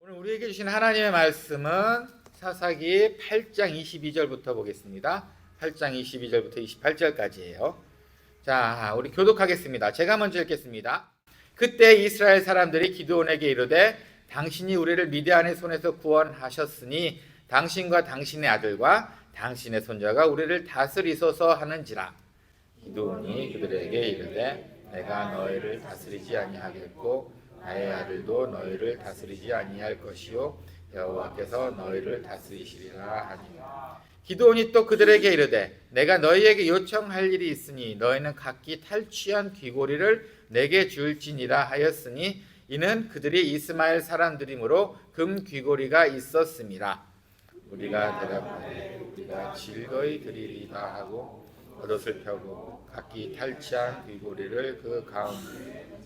오늘 우리에게 주신 하나님의 말씀은 사사기 8장 22절부터 보겠습니다. 8장 22절부터 28절까지예요. 자, 우리 교독하겠습니다. 제가 먼저 읽겠습니다. 그때 이스라엘 사람들이 기드온에게 이르되 당신이 우리를 미디안의 손에서 구원하셨으니 당신과 당신의 아들과 당신의 손자가 우리를 다스리소서 하는지라. 기드온이 그들에게 이르되 내가 너희를 다스리지 아니하겠고 나의 아들도 너희를 다스리지 아니할 것이요 여호와께서 너희를 다스리시리라 하니. 기드온이 또 그들에게 이르되 내가 너희에게 요청할 일이 있으니 너희는 각기 탈취한 귀고리를 내게 줄지니라 하였으니 이는 그들이 이스마엘 사람들이므로 금 귀고리가 있었음이라. 우리가 대답하되 우리가 즐거이 드리리다 하고 겉옷을 펴고 각기 탈취한 귀고리를 그 가운데.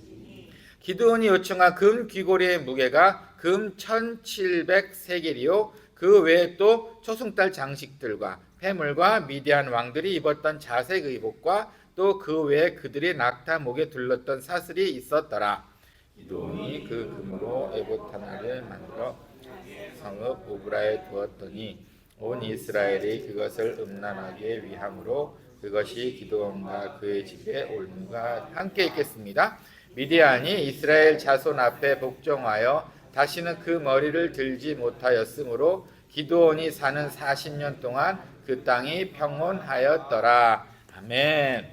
기드온이 요청한 금 귀고리의 무게가 금 1700세겔이요 그 외에 또 초승달 장식들과 폐물과 미디안 왕들이 입었던 자색 의복과 또 그 외에 그들이 낙타 목에 둘렀던 사슬이 있었더라. 기드온이 그 금으로 에봇 하나를 만들어 성읍 오브라에 두었더니 온 이스라엘이 그것을 음란하게 위함으로 그것이 기드온과 그의 집에 올무가 함께 있겠습니다. 미디안이 이스라엘 자손 앞에 복종하여 다시는 그 머리를 들지 못하였으므로 기드온이 사는 40년 동안 그 땅이 평온하였더라. 아멘.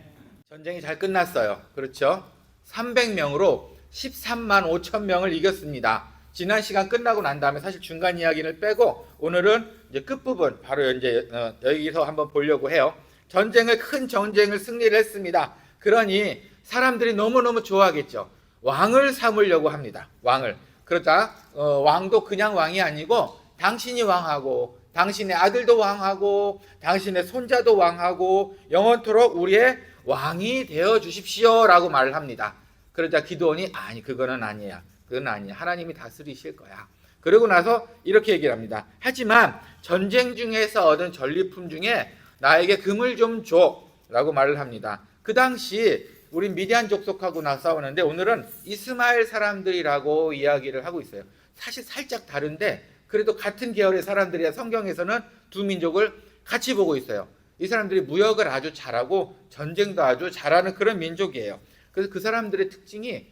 전쟁이 잘 끝났어요. 그렇죠? 300명으로 13만 5천 명을 이겼습니다. 지난 시간 끝나고 난 다음에 사실 중간 이야기를 빼고 오늘은 이제 끝부분 바로 이제 여기서 한번 보려고 해요. 큰 전쟁을 승리를 했습니다. 그러니 사람들이 너무너무 좋아하겠죠. 왕을 삼으려고 합니다. 왕을. 그러자 왕도 그냥 왕이 아니고 당신이 왕하고 당신의 아들도 왕하고 당신의 손자도 왕하고 영원토록 우리의 왕이 되어 주십시오 라고 말을 합니다. 그러자 기드온이 아니 그거는 아니야. 그건 아니야. 하나님이 다스리실 거야. 그러고 나서 이렇게 얘기를 합니다. 하지만 전쟁 중에서 얻은 전리품 중에 나에게 금을 좀 줘 라고 말을 합니다. 그 당시 우린 미디안 족속하고 싸우는데 오늘은 이스마엘 사람들이라고 이야기를 하고 있어요. 사실 살짝 다른데 그래도 같은 계열의 사람들이야. 성경에서는 두 민족을 같이 보고 있어요. 이 사람들이 무역을 아주 잘하고 전쟁도 아주 잘하는 그런 민족이에요. 그래서 그 사람들의 특징이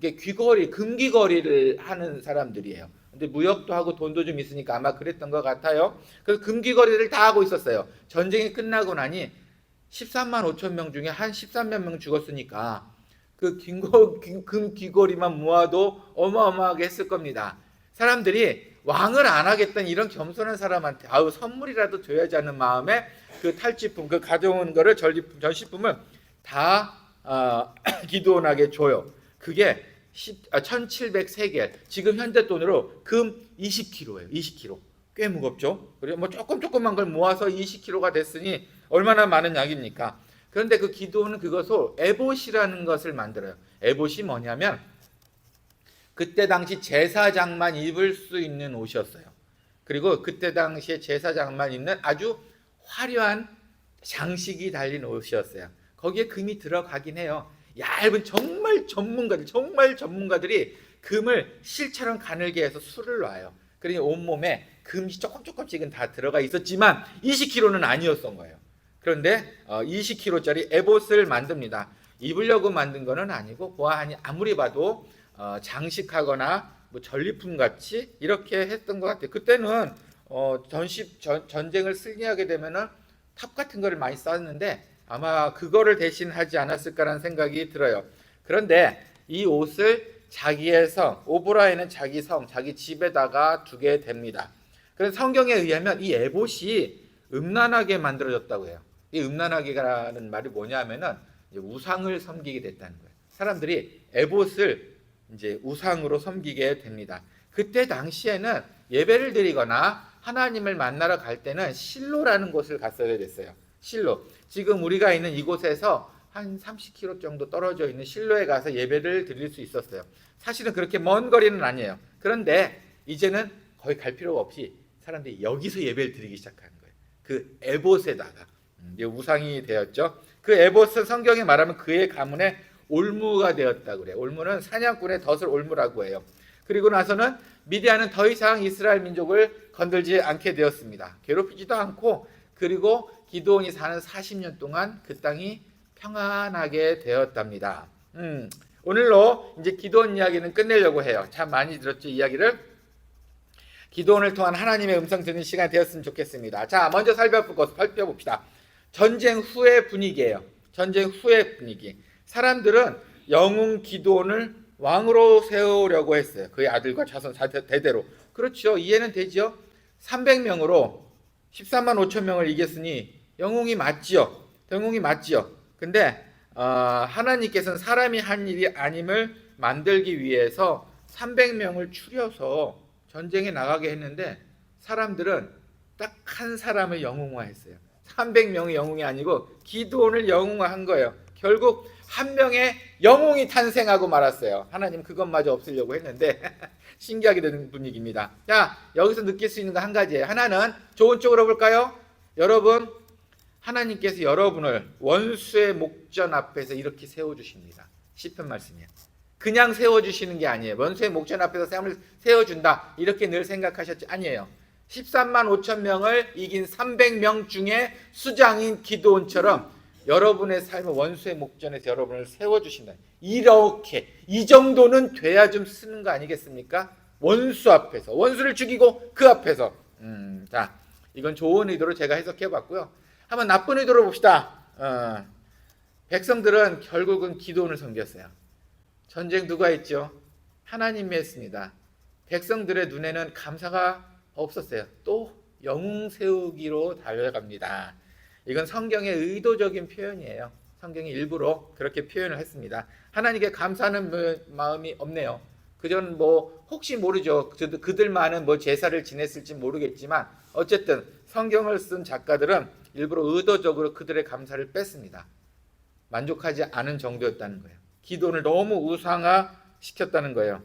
귀걸이, 금귀걸이를 하는 사람들이에요. 근데 무역도 하고 돈도 좀 있으니까 아마 그랬던 것 같아요. 그래서 금귀걸이를 다 하고 있었어요. 전쟁이 끝나고 나니 13만 5천 명 중에 한 13만 명 죽었으니까 그 금 귀걸이만 모아도 어마어마하게 했을 겁니다. 사람들이 왕을 안 하겠다는 이런 겸손한 사람한테 선물이라도 줘야지 하는 마음에 그 탈취품, 그 가져온 거를 전시품을 다 기드온에게 줘요. 그게 1700세겔, 지금 현재 돈으로 금 20kg예요. 20kg. 꽤 무겁죠. 그리고 뭐 조금만 걸 모아서 20kg가 됐으니 얼마나 많은 양입니까? 그런데 그 기드온은 그것을 에봇이라는 것을 만들어요. 에봇이 뭐냐면 그때 당시 제사장만 입을 수 있는 옷이었어요. 그리고 그때 당시에 제사장만 입는 아주 화려한 장식이 달린 옷이었어요. 거기에 금이 들어가긴 해요. 얇은 정말 전문가들이 금을 실처럼 가늘게 해서 술을 놔요. 그러니 온몸에 금이 조금씩은 다 들어가 있었지만 20kg는 아니었던 거예요. 그런데 20kg짜리 에봇을 만듭니다. 입으려고 만든 거는 아니고 보아하니 아무리 봐도 장식하거나 뭐 전리품 같이 이렇게 했던 것 같아요. 그때는 전쟁을 승리하게 되면은 탑 같은 거를 많이 썼는데 아마 그거를 대신하지 않았을까라는 생각이 들어요. 그런데 이 옷을 자기의 성, 오브라에는 자기 성, 자기 집에다가 두게 됩니다. 그래서 성경에 의하면 이 에봇이 음란하게 만들어졌다고 해요. 이 음란하게라는 말이 뭐냐면은 우상을 섬기게 됐다는 거예요. 사람들이 에봇을 이제 우상으로 섬기게 됩니다. 그때 당시에는 예배를 드리거나 하나님을 만나러 갈 때는 실로라는 곳을 갔어야 됐어요. 실로. 지금 우리가 있는 이곳에서 한 30km 정도 떨어져 있는 실로에 가서 예배를 드릴 수 있었어요. 사실은 그렇게 먼 거리는 아니에요. 그런데 이제는 거의 갈 필요가 없이 사람들이 여기서 예배를 드리기 시작하는 거예요. 그 에봇에다가 우상이 되었죠. 그 에봇은 성경에 말하면 그의 가문의 올무가 되었다고 그래요. 올무는 사냥꾼의 덫을 올무라고 해요. 그리고 나서는 미디안은 더 이상 이스라엘 민족을 건들지 않게 되었습니다. 괴롭히지도 않고, 그리고 기드온이 사는 40년 동안 그 땅이 평안하게 되었답니다. 오늘로 이제 기드온 이야기는 끝내려고 해요. 참 많이 들었죠, 이야기를. 기드온을 통한 하나님의 음성 듣는 시간이 되었으면 좋겠습니다. 자, 먼저 살펴봅시다. 전쟁 후의 분위기예요. 전쟁 후의 분위기. 사람들은 영웅 기드온을 왕으로 세우려고 했어요. 그의 아들과 자손 대대로. 그렇죠. 이해는 되죠. 300명으로 13만 5천 명을 이겼으니 영웅이 맞지요. 영웅이 맞지요. 근데 하나님께서는 사람이 한 일이 아님을 만들기 위해서 300명을 추려서 전쟁에 나가게 했는데 사람들은 딱 한 사람을 영웅화했어요. 300명의 영웅이 아니고 기드온을 영웅화한 거예요. 결국 한 명의 영웅이 탄생하고 말았어요. 하나님 그것마저 없애려고 했는데 신기하게 되는 분위기입니다. 자, 여기서 느낄 수 있는 거 한 가지예요. 하나는 좋은 쪽으로 볼까요? 여러분, 하나님께서 여러분을 원수의 목전 앞에서 이렇게 세워주십니다. 시편 말씀이에요. 그냥 세워주시는 게 아니에요. 원수의 목전 앞에서 사람을 세워준다 이렇게 늘 생각하셨지? 아니에요. 13만 5천 명을 이긴 300명 중에 수장인 기드온처럼 여러분의 삶을 원수의 목전에서 여러분을 세워주신다. 이렇게 이 정도는 돼야 좀 쓰는 거 아니겠습니까? 원수 앞에서, 원수를 죽이고 그 앞에서. 자, 이건 좋은 의도로 제가 해석해봤고요. 한번 나쁜 의도로 봅시다. 백성들은 결국은 기드온을 섬겼어요. 전쟁 누가 했죠? 하나님이 했습니다. 백성들의 눈에는 감사가 없었어요. 또 영웅 세우기로 달려갑니다. 이건 성경의 의도적인 표현이에요. 성경이 일부러 그렇게 표현을 했습니다. 하나님께 감사하는 마음이 없네요. 그전 혹시 모르죠. 그들만은 제사를 지냈을지 모르겠지만 어쨌든 성경을 쓴 작가들은 일부러 의도적으로 그들의 감사를 뺐습니다. 만족하지 않은 정도였다는 거예요. 기드온을 너무 우상화시켰다는 거예요.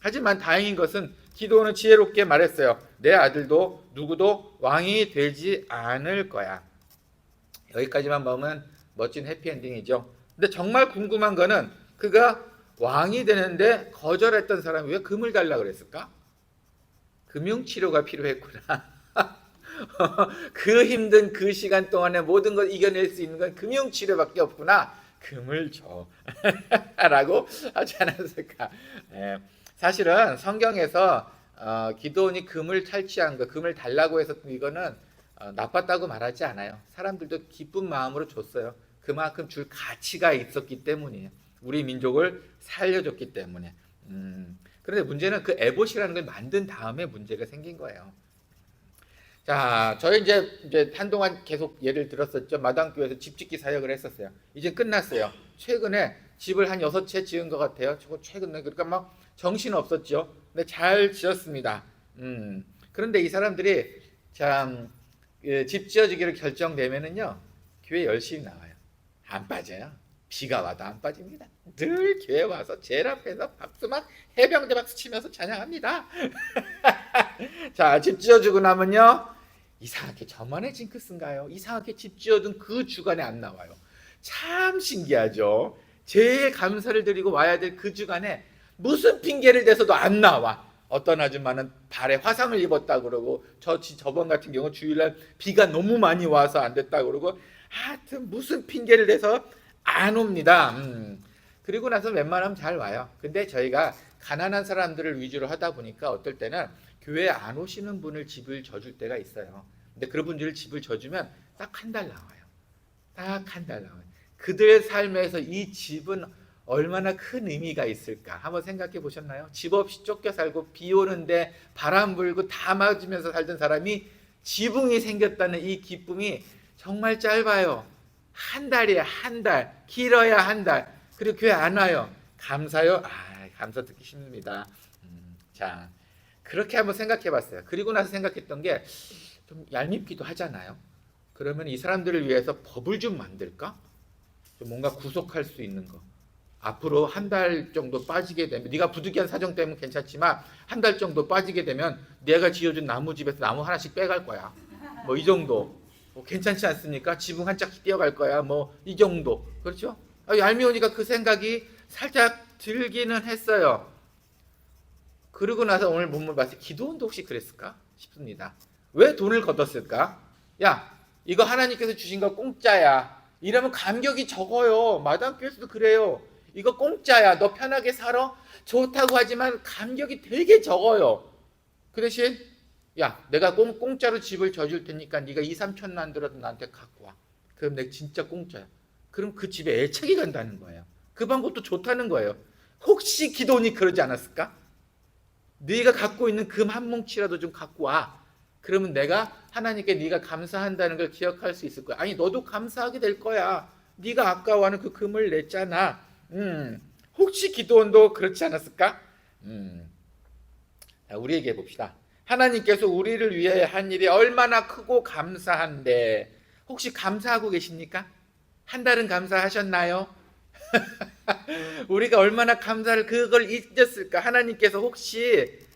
하지만 다행인 것은 기드온은 지혜롭게 말했어요. 내 아들도 누구도 왕이 되지 않을 거야. 여기까지만 보면 멋진 해피엔딩이죠. 근데 정말 궁금한 거는 그가 왕이 되는데 거절했던 사람이 왜 금을 달라고 그랬을까? 금융치료가 필요했구나. 그 힘든 그 시간 동안에 모든 걸 이겨낼 수 있는 건 금융치료밖에 없구나. 금을 줘 라고 하지 않았을까. 사실은 성경에서 기드온이 금을 탈취한 거, 금을 달라고 해서 이거는 나빴다고 말하지 않아요. 사람들도 기쁜 마음으로 줬어요. 그만큼 줄 가치가 있었기 때문이에요. 우리 민족을 살려줬기 때문에. 그런데 문제는 그 에봇이라는 걸 만든 다음에 문제가 생긴 거예요. 자, 저희 이제 한동안 계속 예를 들었었죠. 마당교회에서 집 짓기 사역을 했었어요. 이제 끝났어요. 최근에 집을 한 6채 지은 것 같아요. 최근에 그러니까 막 정신 없었죠. 근데 잘 지었습니다. 그런데 이 사람들이 참 집 지어주기로 결정되면은요, 교회 열심히 나와요. 안 빠져요. 비가 와도 안 빠집니다. 늘 교회 와서 제일 앞에서 박수 막 해병대 박수 치면서 찬양합니다. 자, 집 지어주고 나면요, 이상하게 저만의 징크스인가요? 이상하게 집 지어둔 그 주간에 안 나와요. 참 신기하죠. 제일 감사를 드리고 와야 될 그 주간에 무슨 핑계를 대서도 안 나와. 어떤 아줌마는 발에 화상을 입었다 그러고, 저번 같은 경우 주일날 비가 너무 많이 와서 안 됐다 그러고, 하여튼 무슨 핑계를 대서 안 옵니다. 그리고 나서 웬만하면 잘 와요. 근데 저희가 가난한 사람들을 위주로 하다 보니까 어떨 때는 교회에 안 오시는 분을 집을 져줄 때가 있어요. 근데 그런 분들을 집을 져주면 딱 한 달 나와요. 딱 한 달 나와요. 그들의 삶에서 이 집은 얼마나 큰 의미가 있을까 한번 생각해 보셨나요? 집 없이 쫓겨 살고 비 오는데 바람 불고 다 맞으면서 살던 사람이 지붕이 생겼다는 이 기쁨이 정말 짧아요. 한 달이야, 한 달. 길어야 한 달. 그리고 교회 안 와요. 감사요? 감사 듣기 힘듭니다. 자, 그렇게 한번 생각해 봤어요. 그리고 나서 생각했던 게 좀 얄밉기도 하잖아요. 그러면 이 사람들을 위해서 법을 좀 만들까? 좀 뭔가 구속할 수 있는 거. 앞으로 한 달 정도 빠지게 되면, 네가 부득이한 사정 때문에 괜찮지만 한 달 정도 빠지게 되면 내가 지어준 나무집에서 나무 하나씩 빼갈 거야. 이 정도. 괜찮지 않습니까? 지붕 한 짝씩 띄어갈 거야. 이 정도. 그렇죠? 얄미우니까 그 생각이 살짝 들기는 했어요. 그러고 나서 오늘 본문 봤을 때 기도원도 혹시 그랬을까 싶습니다. 왜 돈을 걷었을까? 야, 이거 하나님께서 주신 거 공짜야. 이러면 감격이 적어요. 마당교회에서도 그래요. 이거 공짜야. 너 편하게 살아. 좋다고 하지만 감격이 되게 적어요. 그 대신 야, 내가 공짜로 집을 져줄 테니까 네가 2, 3천만 들어도 나한테 갖고 와. 그럼 내가 진짜 공짜야. 그럼 그 집에 애착이 간다는 거예요. 그 방법도 좋다는 거예요. 혹시 기도원이 그러지 않았을까? 네가 갖고 있는 금 한 뭉치라도 좀 갖고 와. 그러면 내가 하나님께 네가 감사한다는 걸 기억할 수 있을 거야. 아니 너도 감사하게 될 거야. 네가 아까워하는 그 금을 냈잖아. 혹시 기도원도 그렇지 않았을까? 우리에게 봅시다. 하나님께서 우리를 위해 한 일이 얼마나 크고 감사한데 혹시 감사하고 계십니까? 한 달은 감사하셨나요? 우리가 얼마나 감사를 그걸 잊었을까? 하나님께서 혹시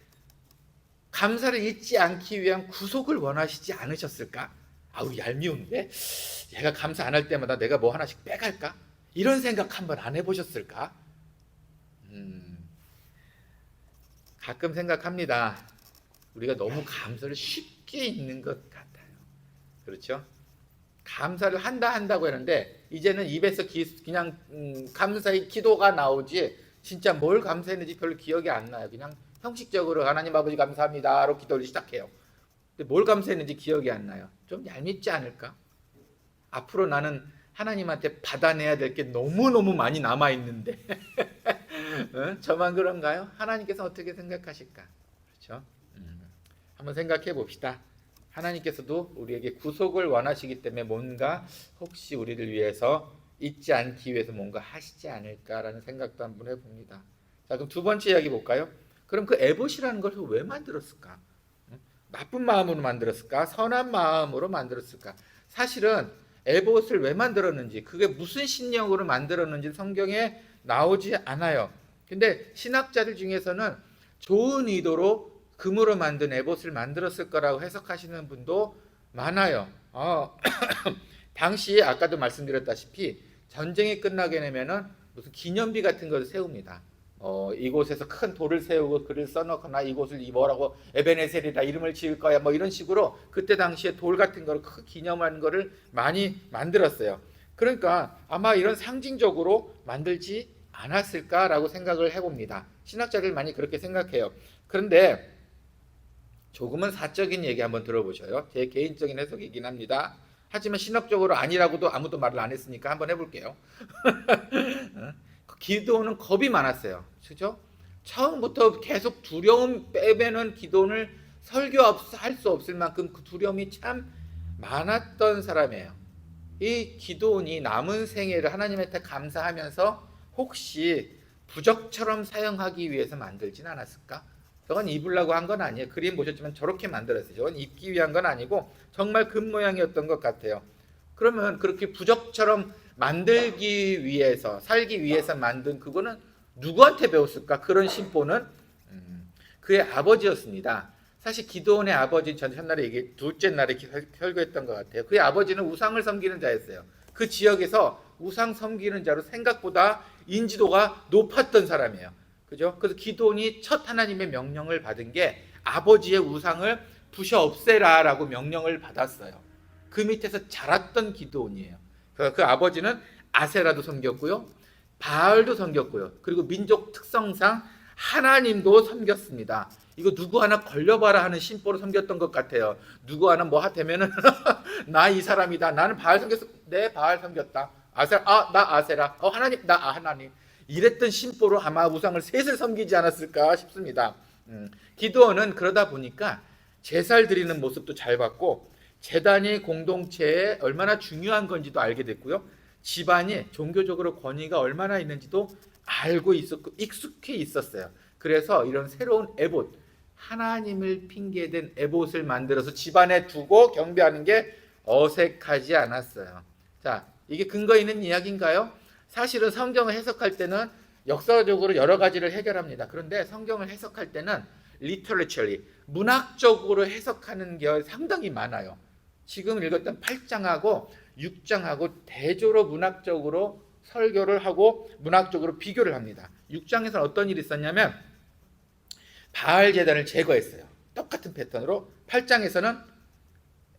감사를 잊지 않기 위한 구속을 원하시지 않으셨을까? 아우 얄미운데? 얘가 감사 안 할 때마다 내가 뭐 하나씩 빼갈까? 이런 생각 한번 안 해보셨을까? 가끔 생각합니다. 우리가 너무 감사를 쉽게 잊는 것 같아요. 그렇죠? 감사를 한다고 하는데 이제는 입에서 그냥 감사의 기도가 나오지 진짜 뭘 감사했는지 별로 기억이 안 나요. 그냥 형식적으로 하나님 아버지 감사합니다로 기도를 시작해요. 근데 뭘 감사했는지 기억이 안 나요. 좀 얄밉지 않을까? 앞으로 나는 하나님한테 받아내야 될 게 너무너무 많이 남아있는데 저만 그런가요? 하나님께서 어떻게 생각하실까? 그렇죠? 한번 생각해 봅시다. 하나님께서도 우리에게 구속을 원하시기 때문에 뭔가 혹시 우리를 위해서 잊지 않기 위해서 뭔가 하시지 않을까라는 생각도 한번 해봅니다. 자, 그럼 두 번째 이야기 볼까요? 그럼 그 에봇이라는 걸 왜 만들었을까? 나쁜 마음으로 만들었을까? 선한 마음으로 만들었을까? 사실은 에봇을 왜 만들었는지, 그게 무슨 신령으로 만들었는지 성경에 나오지 않아요. 근데 신학자들 중에서는 좋은 의도로 금으로 만든 에봇을 만들었을 거라고 해석하시는 분도 많아요. 당시 아까도 말씀드렸다시피 전쟁이 끝나게 되면은 무슨 기념비 같은 것을 세웁니다. 이곳에서 큰 돌을 세우고 글을 써놓거나 이곳을 뭐라고 에베네셀이다 이름을 지을 거야 뭐 이런 식으로 그때 당시에 돌 같은 거를 크게 기념하는 거를 많이 만들었어요. 그러니까 아마 이런 상징적으로 만들지 않았을까라고 생각을 해봅니다. 신학자들 많이 그렇게 생각해요. 그런데 조금은 사적인 얘기 한번 들어보셔요. 제 개인적인 해석이긴 합니다. 하지만 신학적으로 아니라고도 아무도 말을 안 했으니까 한번 해볼게요. 기도는 겁이 많았어요. 그죠? 처음부터 계속 두려움 빼면은 기도를 설교할 수 없을 만큼 그 두려움이 참 많았던 사람이에요. 이 기도원이 남은 생애를 하나님한테 감사하면서 혹시 부적처럼 사용하기 위해서 만들진 않았을까? 저건 입으려고 한 건 아니에요. 그림 보셨지만 저렇게 만들었어요. 저건 입기 위한 건 아니고 정말 금 모양이었던 것 같아요. 그러면 그렇게 부적처럼 만들기 위해서 살기 위해서 만든 그거는 누구한테 배웠을까? 그런 심보는 그의 아버지였습니다. 사실 기도원의 아버지 전 첫날에 둘째 날에 설교했던 것 같아요. 그의 아버지는 우상을 섬기는 자였어요. 그 지역에서 우상 섬기는 자로 생각보다 인지도가 높았던 사람이에요. 그죠? 그래서 기도원이 첫 하나님의 명령을 받은 게 아버지의 우상을 부셔 없애라라고 명령을 받았어요. 그 밑에서 자랐던 기도원이에요. 그 아버지는 아세라도 섬겼고요, 바알도 섬겼고요, 그리고 민족 특성상 하나님도 섬겼습니다. 이거 누구 하나 걸려봐라 하는 심보로 섬겼던 것 같아요. 누구 하나 뭐 하되면은 나 이 사람이다. 나는 바알 섬겼어. 네, 바알 섬겼다. 아세라, 나 아세라. 하나님, 나 하나님. 이랬던 심보로 아마 우상을 셋을 섬기지 않았을까 싶습니다. 기도원은 그러다 보니까 제사를 드리는 모습도 잘 봤고 제단이 공동체에 얼마나 중요한 건지도 알게 됐고요. 집안이 종교적으로 권위가 얼마나 있는지도 알고 있었고 익숙해 있었어요. 그래서 이런 새로운 에봇, 하나님을 핑계댄 에봇을 만들어서 집안에 두고 경배하는 게 어색하지 않았어요. 자, 이게 근거 있는 이야기인가요? 사실은 성경을 해석할 때는 역사적으로 여러 가지를 해결합니다. 그런데 성경을 해석할 때는 literally, 문학적으로 해석하는 게 상당히 많아요. 지금 읽었던 8장하고 6장하고 대조로 문학적으로 설교를 하고 문학적으로 비교를 합니다. 6장에서는 어떤 일이 있었냐면 바알 제단을 제거했어요. 똑같은 패턴으로 8장에서는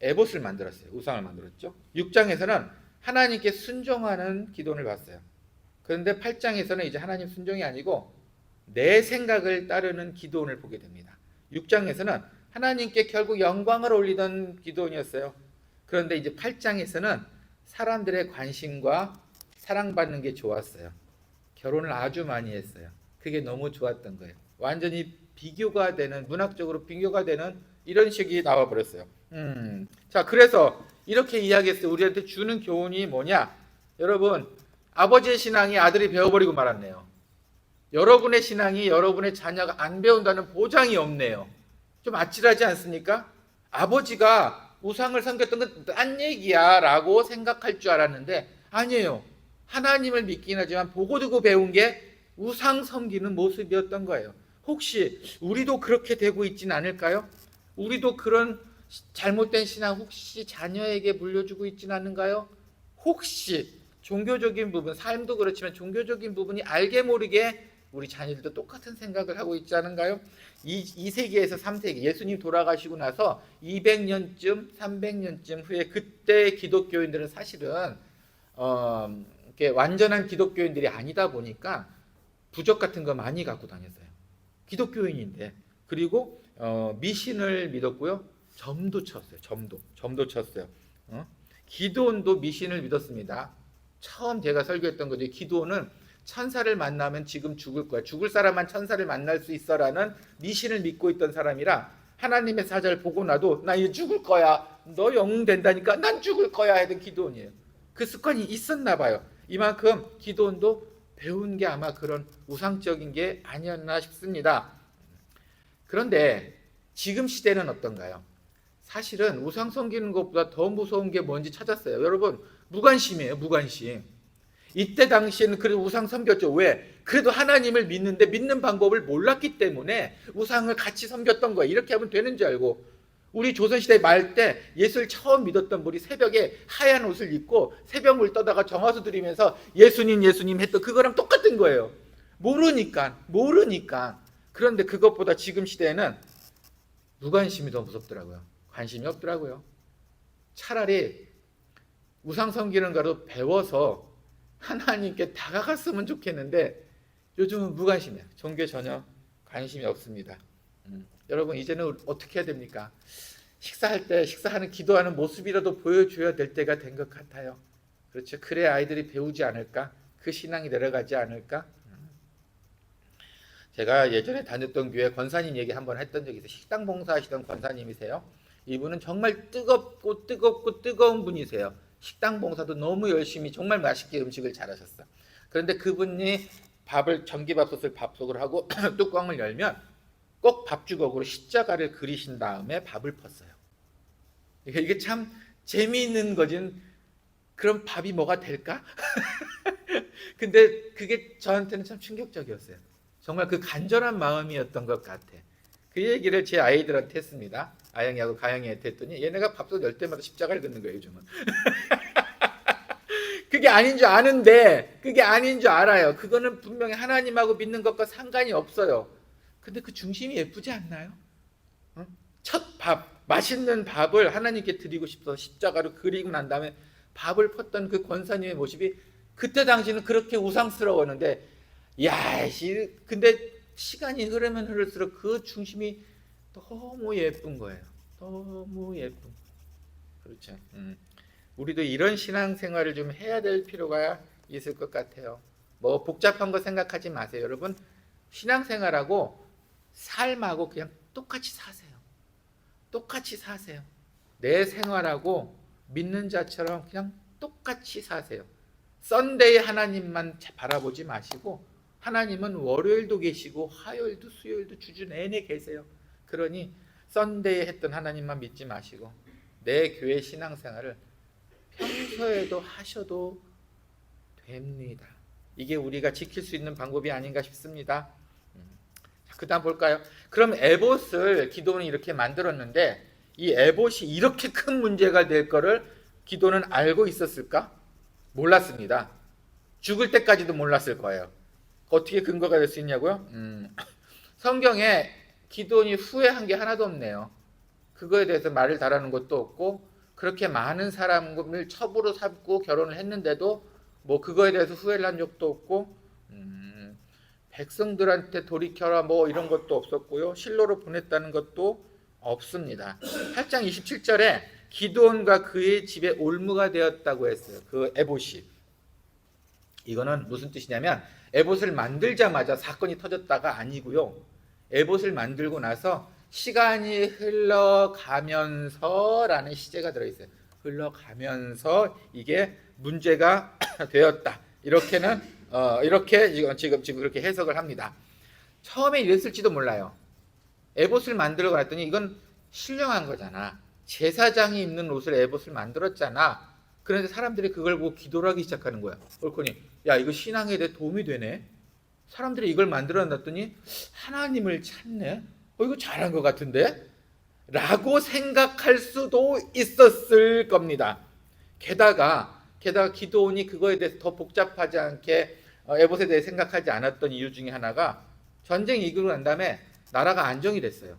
에봇을 만들었어요. 우상을 만들었죠. 6장에서는 하나님께 순종하는 기도원을 봤어요. 그런데 8장에서는 이제 하나님 순종이 아니고 내 생각을 따르는 기도원을 보게 됩니다. 6장에서는 하나님께 결국 영광을 올리던 기도원이었어요. 그런데 이제 8장에서는 사람들의 관심과 사랑받는 게 좋았어요. 결혼을 아주 많이 했어요. 그게 너무 좋았던 거예요. 완전히 비교가 되는, 문학적으로 비교가 되는 이런 식이 나와버렸어요. 자, 그래서 이렇게 이야기했어요. 우리한테 주는 교훈이 뭐냐? 여러분, 아버지의 신앙이 아들이 배워버리고 말았네요. 여러분의 신앙이 여러분의 자녀가 안 배운다는 보장이 없네요. 좀 아찔하지 않습니까? 아버지가 우상을 섬겼던 건 딴 얘기야 라고 생각할 줄 알았는데 아니에요. 하나님을 믿긴 하지만 보고 두고 배운 게 우상 섬기는 모습이었던 거예요. 혹시 우리도 그렇게 되고 있진 않을까요? 우리도 그런 잘못된 신앙 혹시 자녀에게 물려주고 있진 않은가요? 혹시 종교적인 부분, 삶도 그렇지만 종교적인 부분이 알게 모르게 우리 자녀들도 똑같은 생각을 하고 있지 않은가요? 2세기에서 3세기, 예수님 돌아가시고 나서 200년쯤, 300년쯤 후에 그때 기독교인들은 사실은 이렇게 완전한 기독교인들이 아니다 보니까 부적 같은 거 많이 갖고 다녔어요. 기독교인인데. 그리고 미신을 믿었고요. 점도 쳤어요. 점도 쳤어요. 기도원도 미신을 믿었습니다. 처음 제가 설교했던 거죠. 기도원은 천사를 만나면 지금 죽을 거야. 죽을 사람만 천사를 만날 수 있어라는 미신을 믿고 있던 사람이라 하나님의 사자를 보고 나도 나 이제 죽을 거야. 너 영웅 된다니까 난 죽을 거야 하던 기도원이에요. 그 습관이 있었나 봐요. 이만큼 기도원도 배운 게 아마 그런 우상적인 게 아니었나 싶습니다. 그런데 지금 시대는 어떤가요? 사실은 우상 섬기는 것보다 더 무서운 게 뭔지 찾았어요. 여러분, 무관심이에요. 무관심. 이때 당시에는 그래도 우상 섬겼죠. 왜? 그래도 하나님을 믿는데 믿는 방법을 몰랐기 때문에 우상을 같이 섬겼던 거예요. 이렇게 하면 되는 줄 알고. 우리 조선시대 말 때 예수를 처음 믿었던 분이 새벽에 하얀 옷을 입고 새벽물 떠다가 정화수 드리면서 예수님 예수님 했던 그거랑 똑같은 거예요. 모르니까. 그런데 그것보다 지금 시대에는 무관심이 더 무섭더라고요. 관심이 없더라고요. 차라리 우상 섬기는 거로 배워서 하나님께 다가갔으면 좋겠는데 요즘은 무관심이에요. 종교에 전혀 관심이 없습니다. 여러분 이제는 어떻게 해야 됩니까? 식사할 때 식사하는 기도하는 모습이라도 보여줘야 될 때가 된 것 같아요. 그렇죠. 그래야 아이들이 배우지 않을까? 그 신앙이 내려가지 않을까? 제가 예전에 다녔던 교회 권사님 얘기 한번 했던 적이 있어요. 식당 봉사하시던 권사님이세요. 이분은 정말 뜨거운 분이세요. 식당 봉사도 너무 열심히 정말 맛있게 음식을 잘하셨어. 그런데 그분이 밥을 전기밥솥을 밥속으로 하고 뚜껑을 열면 꼭 밥주걱으로 십자가를 그리신 다음에 밥을 펐어요. 이게 참 재미있는 거지. 그럼 밥이 뭐가 될까? 근데 그게 저한테는 참 충격적이었어요. 정말 그 간절한 마음이었던 것 같아. 그 얘기를 제 아이들한테 했습니다. 아영이하고 가영이한테 했더니 얘네가 밥솥 열 때마다 십자가를 긋는 거예요, 요즘은. 그게 아닌 줄 아는데, 그게 아닌 줄 알아요. 그거는 분명히 하나님하고 믿는 것과 상관이 없어요. 근데 그 중심이 예쁘지 않나요? 첫 밥, 맛있는 밥을 하나님께 드리고 싶어서 십자가로 그리고 난 다음에 밥을 펐던 그 권사님의 모습이 그때 당시는 그렇게 우상스러웠는데, 근데 시간이 흐르면 흐를수록 그 중심이 너무 예쁜 거예요. 너무 예쁜. 그렇죠. 우리도 이런 신앙생활을 좀 해야 될 필요가 있을 것 같아요. 뭐 복잡한 거 생각하지 마세요. 여러분 신앙생활하고 삶하고 그냥 똑같이 사세요. 똑같이 사세요. 내 생활하고 믿는 자처럼 그냥 똑같이 사세요. 썬데이 하나님만 바라보지 마시고 하나님은 월요일도 계시고 화요일도 수요일도 주주 내내 계세요. 그러니 썬데이 했던 하나님만 믿지 마시고 내 교회 신앙생활을 평소에도 하셔도 됩니다. 이게 우리가 지킬 수 있는 방법이 아닌가 싶습니다. 그 다음 볼까요? 그럼 에봇을 기도는 이렇게 만들었는데 이 에봇이 이렇게 큰 문제가 될 거를 기도는 알고 있었을까? 몰랐습니다. 죽을 때까지도 몰랐을 거예요. 어떻게 근거가 될 수 있냐고요? 성경에 기드온이 후회한 게 하나도 없네요. 그거에 대해서 말을 달하는 것도 없고 그렇게 많은 사람을 첩으로 삼고 결혼을 했는데도 뭐 그거에 대해서 후회를 한 적도 없고 백성들한테 돌이켜라 뭐 이런 것도 없었고요. 실로로 보냈다는 것도 없습니다. 8장 27절에 기드온과 그의 집에 올무가 되었다고 했어요. 그 에봇이. 이거는 무슨 뜻이냐면 에봇을 만들자마자 사건이 터졌다가 아니고요. 에봇을 만들고 나서 시간이 흘러가면서라는 시제가 들어있어요. 흘러가면서 이게 문제가 되었다. 이렇게 지금 그렇게 해석을 합니다. 처음에 이랬을지도 몰라요. 에봇을 만들어 놨더니 이건 신령한 거잖아. 제사장이 입는 옷을 에봇을 만들었잖아. 그런데 사람들이 그걸 보고 기도를 하기 시작하는 거야. 그러니 야 이거 신앙에 대해 도움이 되네. 사람들이 이걸 만들어 놨더니 하나님을 찾네. 이거 잘한 것 같은데? 라고 생각할 수도 있었을 겁니다. 게다가 기드온이 그거에 대해서 더 복잡하지 않게 에봇에 대해 생각하지 않았던 이유 중에 하나가 전쟁이 이기고 난 다음에 나라가 안정이 됐어요.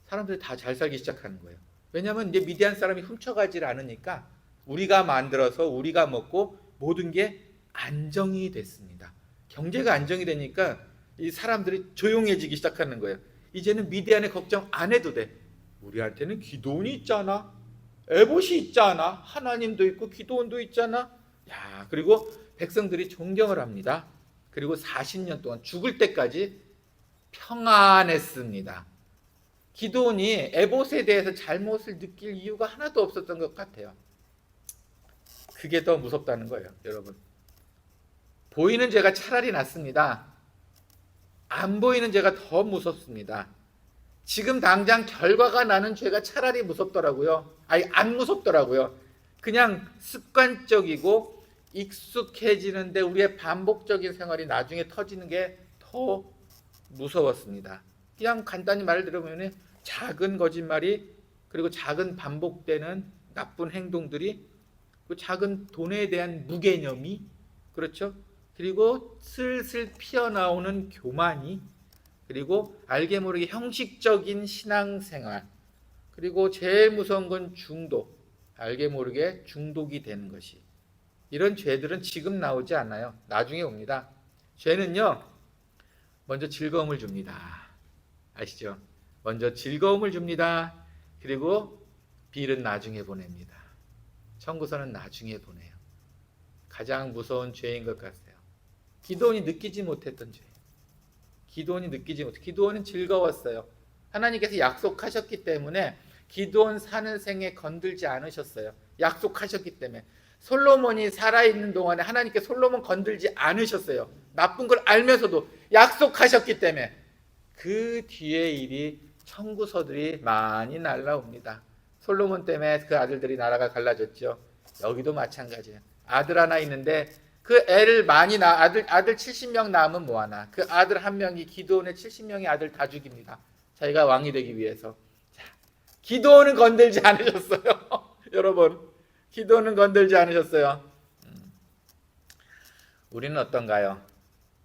사람들이 다 잘 살기 시작하는 거예요. 왜냐하면 이제 미디안 사람이 훔쳐가질 않으니까 우리가 만들어서 우리가 먹고 모든 게 안정이 됐습니다. 경제가 안정이 되니까 이 사람들이 조용해지기 시작하는 거예요. 이제는 미디안의 걱정 안 해도 돼. 우리한테는 기드온이 있잖아. 에봇이 있잖아. 하나님도 있고 기드온도 있잖아. 야, 그리고 백성들이 존경을 합니다. 그리고 40년 동안 죽을 때까지 평안했습니다. 기드온이 에봇에 대해서 잘못을 느낄 이유가 하나도 없었던 것 같아요. 그게 더 무섭다는 거예요, 여러분. 보이는 죄가 차라리 낫습니다. 안 보이는 죄가 더 무섭습니다. 지금 당장 결과가 나는 죄가 차라리 무섭더라고요. 아니, 안 무섭더라고요. 그냥 습관적이고 익숙해지는데 우리의 반복적인 생활이 나중에 터지는 게 더 무서웠습니다. 그냥 간단히 말을 들어보면 작은 거짓말이 그리고 작은 반복되는 나쁜 행동들이 그 작은 돈에 대한 무개념이 그렇죠? 그리고 슬슬 피어나오는 교만이 그리고 알게 모르게 형식적인 신앙생활 그리고 제일 무서운 건 중독 알게 모르게 중독이 되는 것이 이런 죄들은 지금 나오지 않아요. 나중에 옵니다. 죄는요 먼저 즐거움을 줍니다. 아시죠? 먼저 즐거움을 줍니다. 그리고 빌은 나중에 보냅니다. 청구서는 나중에 보내요. 가장 무서운 죄인 것 같아요. 기드온이 느끼지 못했던 죄. 기드온은 즐거웠어요. 하나님께서 약속하셨기 때문에 기드온 사는 생에 건들지 않으셨어요. 약속하셨기 때문에. 솔로몬이 살아있는 동안에 하나님께 솔로몬 건들지 않으셨어요. 나쁜 걸 알면서도 약속하셨기 때문에. 그 뒤의 일이 청구서들이 많이 날라옵니다. 솔로몬 때문에 그 아들들이 나라가 갈라졌죠. 여기도 마찬가지예요. 아들 하나 있는데 그 애를 많이 아들 70명 낳으면 뭐하나. 그 아들 한 명이 기드온의 70명의 아들 다 죽입니다. 자기가 왕이 되기 위해서. 자, 기드온은 건들지 않으셨어요. 여러분, 기드온은 건들지 않으셨어요. 우리는 어떤가요?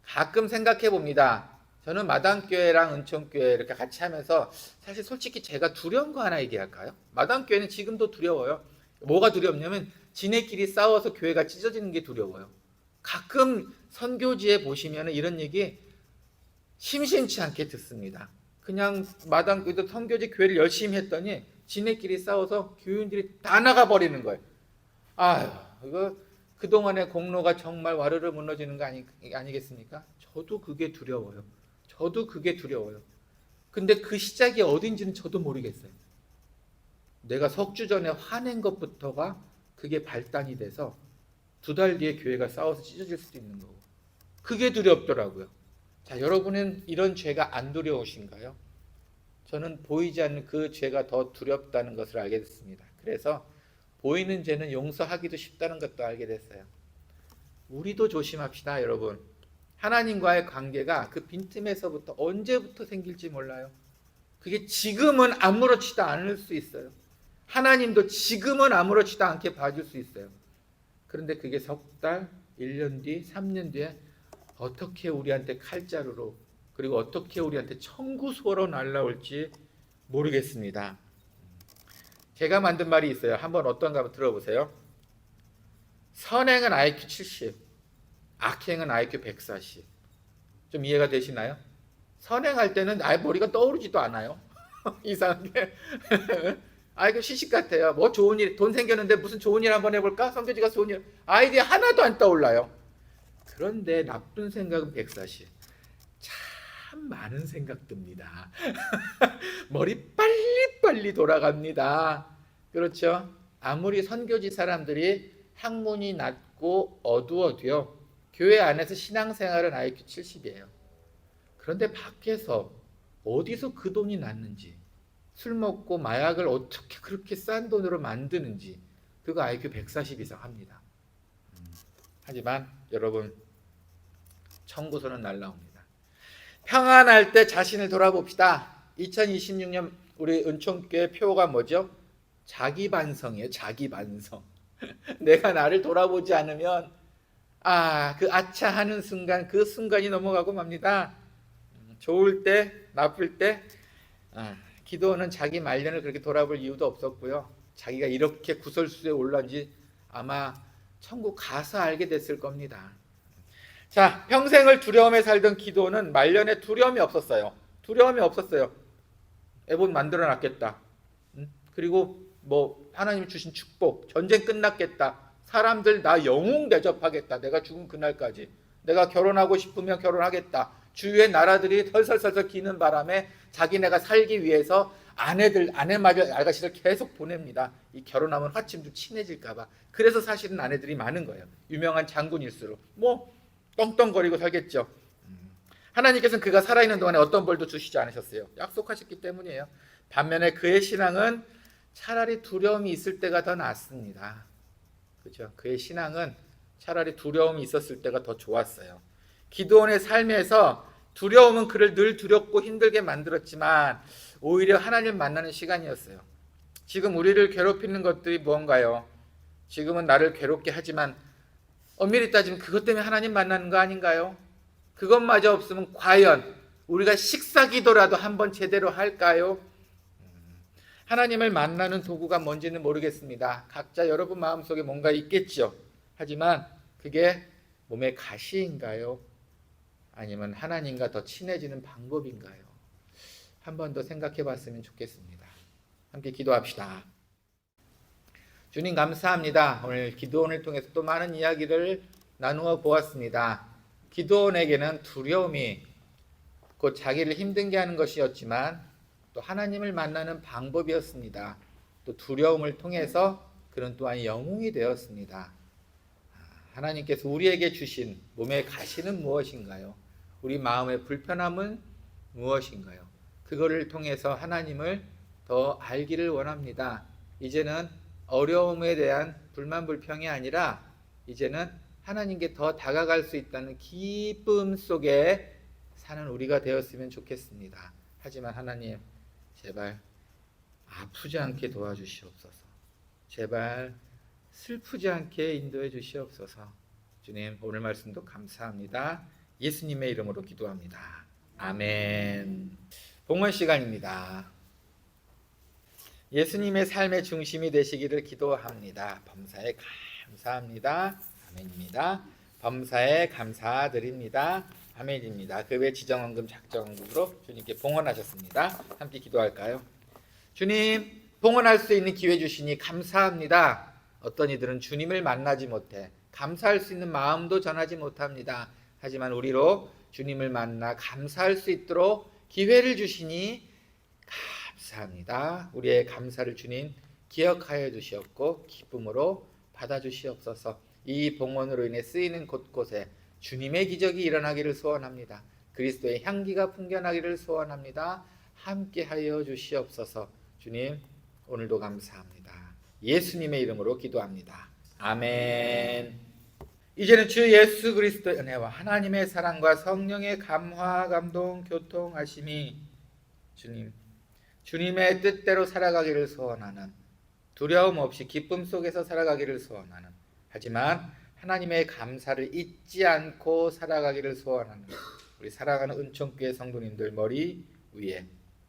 가끔 생각해 봅니다. 저는 마당교회랑 은총교회 이렇게 같이 하면서 사실 솔직히 제가 두려운 거 하나 얘기할까요? 마당교회는 지금도 두려워요. 뭐가 두렵냐면 지네끼리 싸워서 교회가 찢어지는 게 두려워요. 가끔 선교지에 보시면 이런 얘기 심심치 않게 듣습니다. 그냥 마당교회도 선교지 교회를 열심히 했더니 지네끼리 싸워서 교인들이 다 나가버리는 거예요. 아유, 이거 그동안의 공로가 정말 와르르 무너지는 거 아니겠습니까? 저도 그게 두려워요. 근데 그 시작이 어딘지는 저도 모르겠어요. 내가 석주 전에 화낸 것부터가 그게 발단이 돼서 2달 뒤에 교회가 싸워서 찢어질 수도 있는 거고. 그게 두렵더라고요. 자, 여러분은 이런 죄가 안 두려우신가요? 저는 보이지 않는 그 죄가 더 두렵다는 것을 알게 됐습니다. 그래서 보이는 죄는 용서하기도 쉽다는 것도 알게 됐어요. 우리도 조심합시다, 여러분. 하나님과의 관계가 그 빈틈에서부터 언제부터 생길지 몰라요. 그게 지금은 아무렇지도 않을 수 있어요. 하나님도 지금은 아무렇지도 않게 봐줄 수 있어요. 그런데 그게 석 달, 1년 뒤, 3년 뒤에 어떻게 우리한테 칼자루로 그리고 어떻게 우리한테 청구소로 날라올지 모르겠습니다. 제가 만든 말이 있어요. 한번 어떤가 한번 들어보세요. 선행은 IQ 70, 악행은 IQ 140. 좀 이해가 되시나요? 선행할 때는 아예 머리가 떠오르지도 않아요. 이상하게. 아이고 시식 같아요. 뭐 좋은 일, 돈 생겼는데 무슨 좋은 일 한번 해볼까? 성교지가 좋은 일, 아이디어 하나도 안 떠올라요. 그런데 나쁜 생각은 140. 참 많은 생각 듭니다. 머리 빨리빨리 돌아갑니다. 그렇죠? 아무리 선교지 사람들이 학문이 낮고 어두워도요, 교회 안에서 신앙생활은 IQ 70이에요. 그런데 밖에서 어디서 그 돈이 났는지, 술 먹고 마약을 어떻게 그렇게 싼 돈으로 만드는지, 그거 IQ 140 이상 합니다. 하지만 여러분, 청구서는 날라옵니다. 평안할 때 자신을 돌아봅시다. 2026년 우리 은총교회 표가 뭐죠? 자기 반성이에요. 자기 반성. 내가 나를 돌아보지 않으면 그 아차 하는 순간, 그 순간이 넘어가고 맙니다. 좋을 때, 나쁠 때 기도는 자기 말년을 그렇게 돌아볼 이유도 없었고요. 자기가 이렇게 구설수에 올라온지 아마 천국 가서 알게 됐을 겁니다. 자, 평생을 두려움에 살던 기도는 말년에 두려움이 없었어요. 두려움이 없었어요. 애본 만들어 놨겠다. 그리고 뭐 하나님이 주신 축복, 전쟁 끝났겠다. 사람들 나 영웅 대접하겠다. 내가 죽은 그날까지. 내가 결혼하고 싶으면 결혼하겠다. 주위의 나라들이 설설설설 기는 바람에 자기네가 살기 위해서 아내마저 알가시를 계속 보냅니다. 이 결혼하면 화침도 친해질까봐. 그래서 사실은 아내들이 많은 거예요. 유명한 장군일수록 뭐 떵떵거리고 살겠죠. 하나님께서는 그가 살아있는 동안에 어떤 벌도 주시지 않으셨어요. 약속하셨기 때문이에요. 반면에 그의 신앙은 차라리 두려움이 있을 때가 더 낫습니다. 그렇죠? 그의 신앙은 차라리 두려움이 있었을 때가 더 좋았어요. 기드온의 삶에서 두려움은 그를 늘 두렵고 힘들게 만들었지만 오히려 하나님 만나는 시간이었어요. 지금 우리를 괴롭히는 것들이 무언가요? 지금은 나를 괴롭게 하지만 엄밀히 따지면 그것 때문에 하나님 만나는 거 아닌가요? 그것마저 없으면 과연 우리가 식사기도라도 한번 제대로 할까요? 하나님을 만나는 도구가 뭔지는 모르겠습니다. 각자 여러분 마음속에 뭔가 있겠죠. 하지만 그게 몸의 가시인가요? 아니면 하나님과 더 친해지는 방법인가요? 한 번 더 생각해 봤으면 좋겠습니다. 함께 기도합시다. 주님 감사합니다. 오늘 기드온을 통해서 또 많은 이야기를 나누어 보았습니다. 기드온에게는 두려움이 곧 자기를 힘들게 하는 것이었지만 또 하나님을 만나는 방법이었습니다. 또 두려움을 통해서 그는 또한 영웅이 되었습니다. 하나님께서 우리에게 주신 몸의 가시는 무엇인가요? 우리 마음의 불편함은 무엇인가요? 그거를 통해서 하나님을 더 알기를 원합니다. 이제는 어려움에 대한 불만 불평이 아니라 이제는 하나님께 더 다가갈 수 있다는 기쁨 속에 사는 우리가 되었으면 좋겠습니다. 하지만 하나님, 제발 아프지 않게 도와주시옵소서. 제발 슬프지 않게 인도해 주시옵소서. 주님, 오늘 말씀도 감사합니다. 예수님의 이름으로 기도합니다. 아멘. 봉헌 시간입니다. 예수님의 삶의 중심이 되시기를 기도합니다. 범사에 감사합니다. 아멘입니다. 범사에 감사드립니다. 아멘입니다. 그 외 지정헌금 작정헌금으로 주님께 봉헌하셨습니다. 함께 기도할까요? 주님, 봉헌할 수 있는 기회 주시니 감사합니다. 어떤 이들은 주님을 만나지 못해 감사할 수 있는 마음도 전하지 못합니다. 하지만 우리로 주님을 만나 감사할 수 있도록 기회를 주시니 감사합니다. 우리의 감사를 주님 기억하여 주시옵고 기쁨으로 받아주시옵소서. 이 봉헌으로 인해 쓰이는 곳곳에 주님의 기적이 일어나기를 소원합니다. 그리스도의 향기가 풍겨나기를 소원합니다. 함께하여 주시옵소서. 주님, 오늘도 감사합니다. 예수님의 이름으로 기도합니다. 아멘. 이제는 주 예수 그리스도의 은혜와 하나님의 사랑과 성령의 감화, 감동, 교통하심이 주님의 뜻대로 살아가기를 소원하는, 두려움 없이 기쁨 속에서 살아가기를 소원하는, 하지만 하나님의 감사를 잊지 않고 살아가기를 소원하는 우리 사랑하는 은총교회 성도님들 머리 위에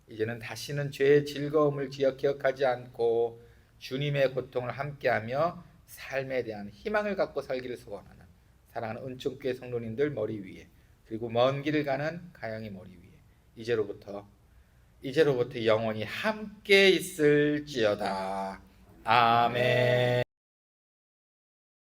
이제는 다시는 죄의 즐거움을 기억하지 않고 주님의 고통을 함께하며 삶에 대한 희망을 갖고 살기를 소원하는 사랑하는 은총교회 성도님들 머리 위에, 그리고 먼 길을 가는 가영이 머리 위에 이제로부터 영원히 함께 있을지어다. 아멘.